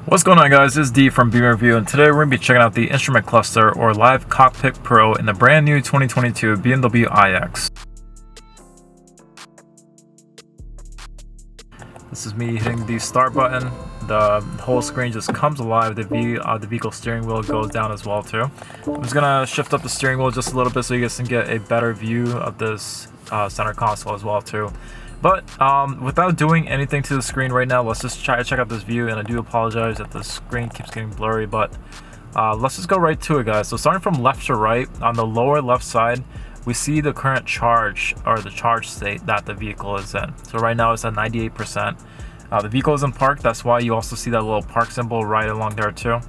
What's going on, guys? This is D from BeamerView, and today we're going to be checking out the instrument cluster or Live Cockpit Pro in the brand new 2022 BMW iX. This is me hitting the start button. The whole screen just comes alive. The vehicle steering wheel goes down as well too. I'm just going to shift up the steering wheel just a little bit so you guys can get a better view of this center console as well too. But without doing anything to the screen right now, let's just try to check out this view. And I do apologize that the screen keeps getting blurry, but let's just go right to it, guys. So starting from left to right, on the lower left side, we see the current charge or the charge state that the vehicle is in. So right now it's at 98%. The vehicle is in park. That's why you also see that little park symbol right along there too.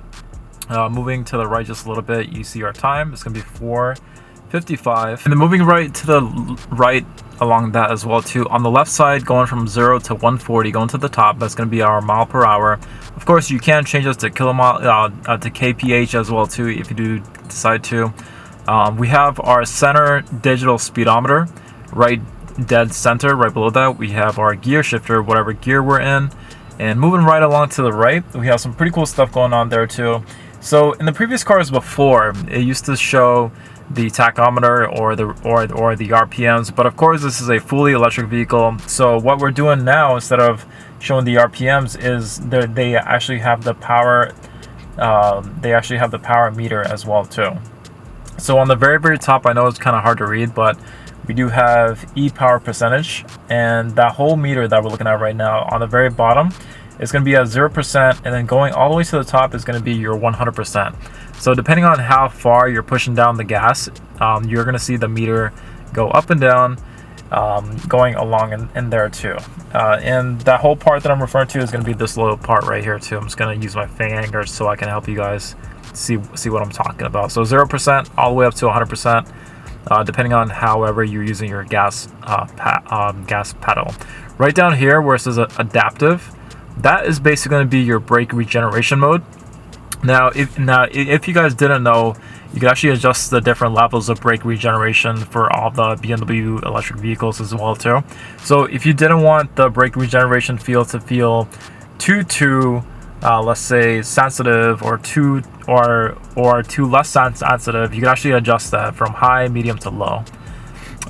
Moving to the right just a little bit, you see our time. It's going to be 4:55. And then moving right to the right along that as well too. On the left side, going from 0 to 140, going to the top, that's going to be our mile per hour. Of course, you can change this to to kph as well too if you do decide to. We have our center digital speedometer right dead center. Right below that, we have our gear shifter, whatever gear we're in. And moving right along to the right, we have some pretty cool stuff going on there too. So in the previous cars before, it used to show the tachometer or the RPMs, but of course this is a fully electric vehicle. So what we're doing now, instead of showing the RPMs, is they actually have the power. They actually have the power meter as well too. So on the very top, I know it's kind of hard to read, but we do have e-power percentage, and that whole meter that we're looking at right now on the very bottom is going to be at 0%, and then going all the way to the top is going to be your 100%. So depending on how far you're pushing down the gas, you're going to see the meter go up and down, going along in there too. And that whole part that I'm referring to is going to be this little part right here too. I'm just going to use my finger so I can help you guys see what I'm talking about. So 0% all the way up to 100%, depending on however you're using your gas pedal. Right down here where it says adaptive, that is basically going to be your brake regeneration mode. Now, if you guys didn't know, you can actually adjust the different levels of brake regeneration for all the BMW electric vehicles as well too. So if you didn't want the brake regeneration feel to feel too let's say sensitive, or too less sensitive, you can actually adjust that from high, medium to low.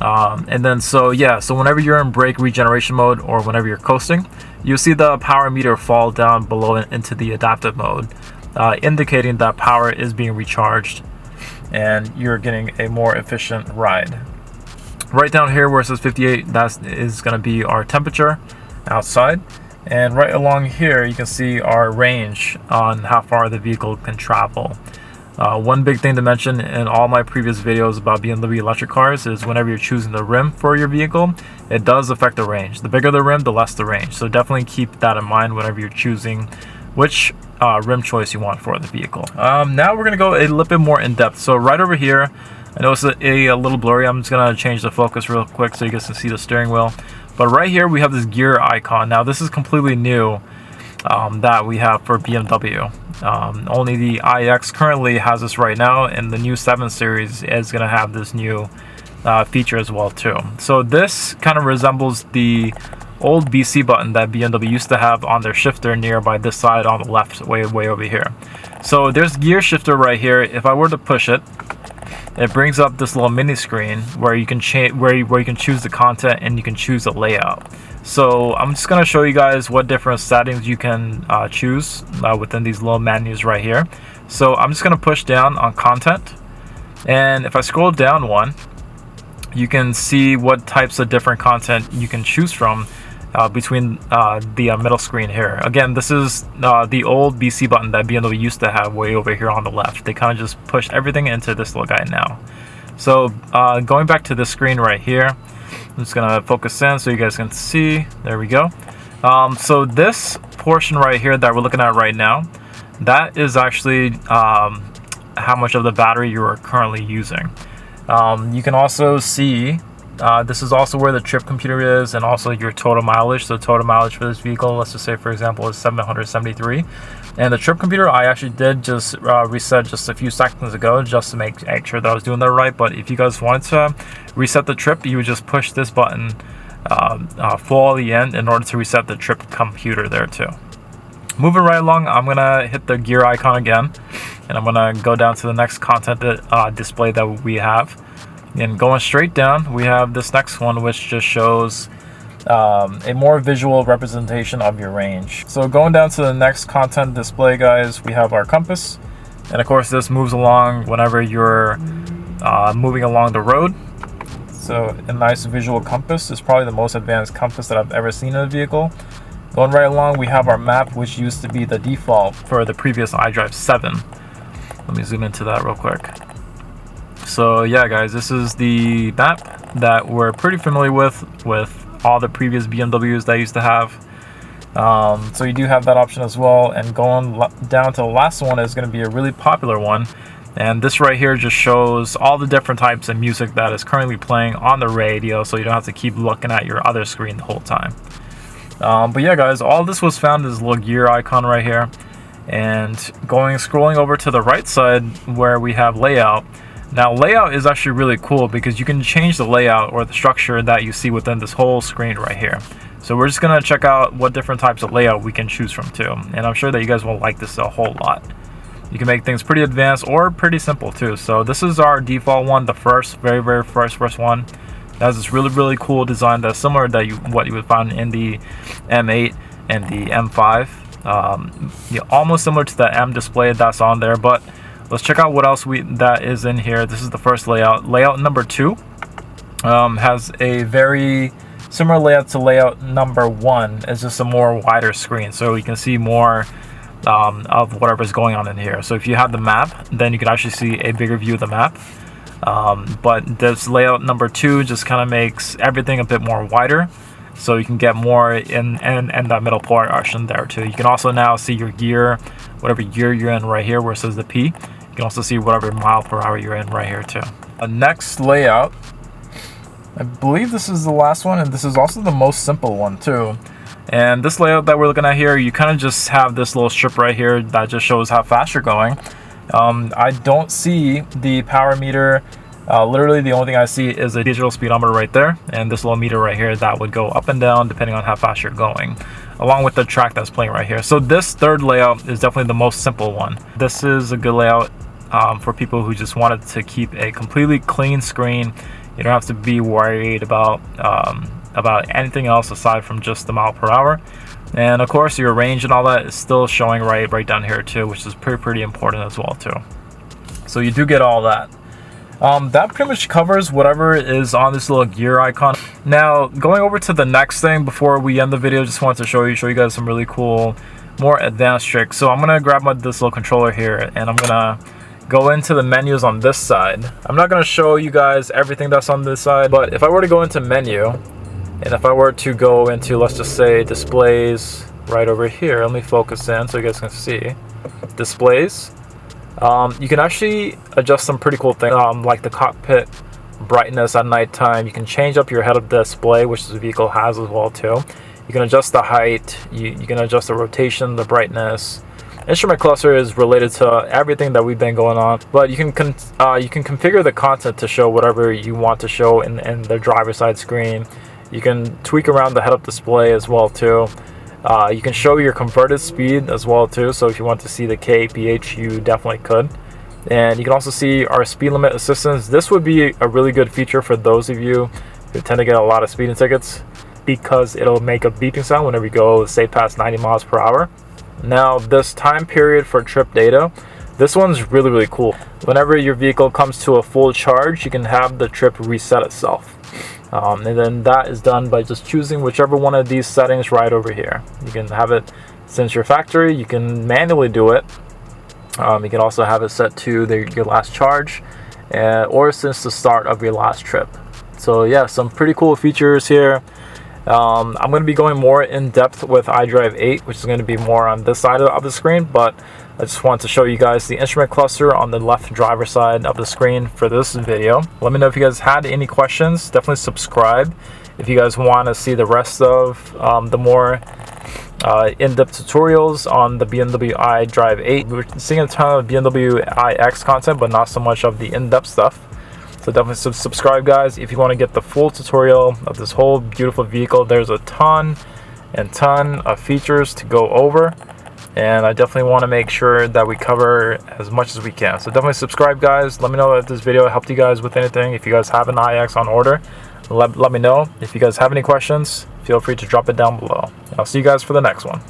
And then so whenever you're in brake regeneration mode or whenever you're coasting, you'll see the power meter fall down below into the adaptive mode, indicating that power is being recharged and you're getting a more efficient ride. Right down here where it says 58, that is going to be our temperature outside. And right along here, you can see our range on how far the vehicle can travel. One big thing to mention in all my previous videos about BMW electric cars is whenever you're choosing the rim for your vehicle, it does affect the range. The bigger the rim, the less the range. So definitely keep that in mind whenever you're choosing which rim choice you want for the vehicle. Now we're going to go a little bit more in depth. So right over here, I know it's a little blurry. I'm just going to change the focus real quick so you guys can see the steering wheel. But right here we have this gear icon. Now this is completely new that we have for BMW. Only the iX currently has this right now, and the new 7 Series is going to have this new feature as well too. So this kind of resembles the old BC button that BMW used to have on their shifter nearby this side on the left, way over here. So there's gear shifter right here. If I were to push it, it brings up this little mini screen where you can where you can choose the content and you can choose the layout. So I'm just going to show you guys what different settings you can choose within these little menus right here. So I'm just going to push down on content, and if I scroll down one, you can see what types of different content you can choose from between the middle screen here. Again, this is the old BC button that BMW used to have way over here on the left. They kind of just pushed everything into this little guy now. So going back to this screen right here, I'm just gonna focus in so you guys can see. There we go. So this portion right here that we're looking at right now, that is actually how much of the battery you are currently using. You can also see this is also where the trip computer is, and also your total mileage. So total mileage for this vehicle, let's just say for example, is 773. And the trip computer, I actually did just reset just a few seconds ago just to make sure that I was doing that right. But if you guys wanted to reset the trip, you would just push this button full the end in order to reset the trip computer there too. Moving right along, I'm gonna hit the gear icon again, and I'm gonna go down to the next content display that we have. And going straight down, we have this next one, which just shows a more visual representation of your range. So going down to the next content display, guys, we have our compass, and of course this moves along whenever you're moving along the road. So a nice visual compass is probably the most advanced compass that I've ever seen in a vehicle. Going right along, we have our map, which used to be the default for the previous iDrive 7. Let me zoom into that real quick. So yeah, guys, this is the map that we're pretty familiar with all the previous BMWs that I used to have. So you do have that option as well. And going down to the last one is going to be a really popular one. And this right here just shows all the different types of music that is currently playing on the radio, so you don't have to keep looking at your other screen the whole time. But yeah, guys, all this was found in this little gear icon right here. And scrolling over to the right side where we have layout. Now layout is actually really cool because you can change the layout or the structure that you see within this whole screen right here. So we're just gonna check out what different types of layout we can choose from too. And I'm sure that you guys will like this a whole lot. You can make things pretty advanced or pretty simple too. So this is our default one, the very first one. It has this really cool design that's similar to what you would find in the M8 and the M5. Almost similar to the M display that's on there, but let's check out what else that is in here. This is the first layout. Layout number 2 has a very similar layout to layout number 1. It's just a more wider screen, so you can see more of whatever's going on in here. So if you have the map, then you can actually see a bigger view of the map. But this layout number 2 just kind of makes everything a bit more wider, so you can get more in that middle portion there too. You can also now see your gear, whatever gear you're in right here where it says the P. You can also see whatever mile per hour you're in right here too. The next layout, I believe this is the last one, and this is also the most simple one too. And this layout that we're looking at here, you kind of just have this little strip right here that just shows how fast you're going. I don't see the power meter. Literally the only thing I see is a digital speedometer right there, and this little meter right here that would go up and down depending on how fast you're going, along with the track that's playing right here. So this third layout is definitely the most simple one. This is a good layout for people who just wanted to keep a completely clean screen. You don't have to be worried about anything else aside from just the mile per hour. And of course your range and all that is still showing right down here too, which is pretty important as well too. So you do get all that. That pretty much covers whatever is on this little gear icon. Now going over to the next thing before we end the video, just wanted to show you guys some really cool, more advanced tricks. So I'm gonna grab this little controller here, and I'm gonna go into the menus on this side. I'm not gonna show you guys everything that's on this side, but if I were to go into menu, and if I were to go into, let's just say, displays right over here, let me focus in so you guys can see. Displays. You can actually adjust some pretty cool things, like the cockpit brightness at nighttime. You can change up your head-up display, which this vehicle has as well too. You can adjust the height. You can adjust the rotation, the brightness. Instrument cluster is related to everything that we've been going on, but you can configure the content to show whatever you want to show in the driver's side screen. You can tweak around the head-up display as well too. You can show your converted speed as well too, so if you want to see the kph, you definitely could. And you can also see our speed limit assistance. This would be a really good feature for those of you who tend to get a lot of speeding tickets, because it'll make a beeping sound whenever you go, say, past 90 miles per hour. Now this time period for trip data, this one's really cool. Whenever your vehicle comes to a full charge, you can have the trip reset itself. And then that is done by just choosing whichever one of these settings right over here. You can have it since your factory, you can manually do it. You can also have it set to your last charge, or since the start of your last trip. So yeah, some pretty cool features here. I'm going to be going more in depth with iDrive 8, which is going to be more on this side of the screen, but I just want to show you guys the instrument cluster on the left driver side of the screen for this video. Let me know if you guys had any questions. Definitely subscribe if you guys want to see the rest of the more in-depth tutorials on the BMW iDrive 8. We're seeing a ton of BMW iX content, but not so much of the in-depth stuff. So definitely subscribe, guys, if you want to get the full tutorial of this whole beautiful vehicle. There's a ton of features to go over. and I definitely want to make sure that we cover as much as we can. So definitely subscribe, guys. Let me know if this video helped you guys with anything. If you guys have an iX on order, let me know. If you guys have any questions, feel free to drop it down below. I'll see you guys for the next one.